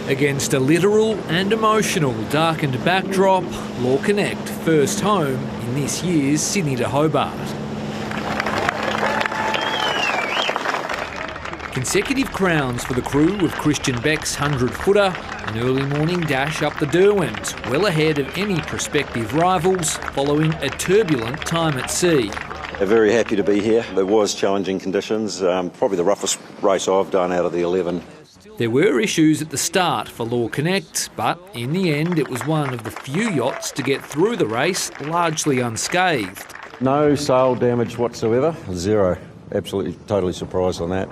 Against a literal and emotional darkened backdrop, LawConnect first home in this year's Sydney to Hobart. Consecutive crowns for the crew of Christian Beck's 100-footer, an early morning dash up the Derwent, well ahead of any prospective rivals following a turbulent time at sea. They're very happy to be here. There was challenging conditions, probably the roughest race I've done out of the 11. There were issues at the start for LawConnect, but in the end it was one of the few yachts to get through the race largely unscathed. No sail damage whatsoever, zero. Absolutely, totally surprised on that.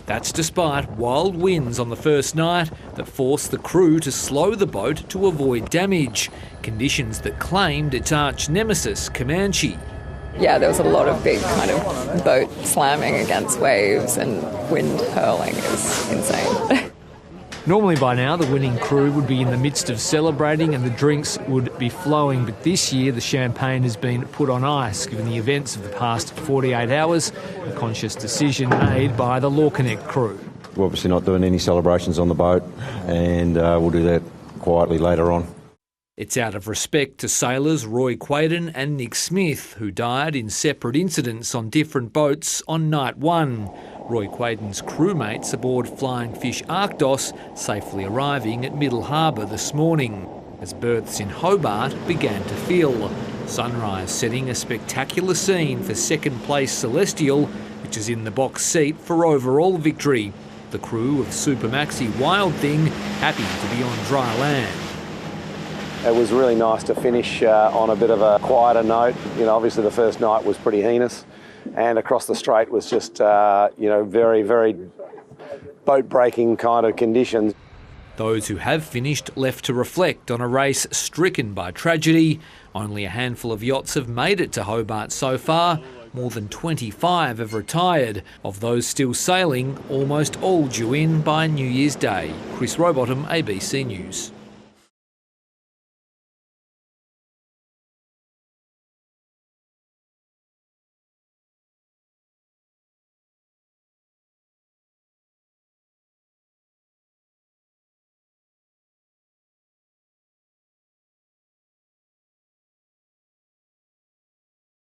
That's despite wild winds on the first night that forced the crew to slow the boat to avoid damage, conditions that claimed its arch nemesis Comanche. Yeah, there was a lot of big kind of boat slamming against waves and wind hurling. It was insane. Normally by now the winning crew would be in the midst of celebrating and the drinks would be flowing, but this year the champagne has been put on ice given the events of the past 48 hours, a conscious decision made by the LawConnect crew. We're obviously not doing any celebrations on the boat, and we'll do that quietly later on. It's out of respect to sailors Roy Quaden and Nick Smith, who died in separate incidents on different boats on night one. Roy Quaden's crewmates aboard Flying Fish Arctos safely arriving at Middle Harbour this morning, as berths in Hobart began to fill. Sunrise setting a spectacular scene for second place Celestial, which is in the box seat for overall victory. The crew of Super Maxi Wild Thing happy to be on dry land. It was really nice to finish on a bit of a quieter note. You know, obviously the first night was pretty heinous, and across the strait was just, very, very boat-breaking kind of conditions. Those who have finished left to reflect on a race stricken by tragedy. Only a handful of yachts have made it to Hobart so far. More than 25 have retired. Of those still sailing, almost all due in by New Year's Day. Chris Rowbottom, ABC News.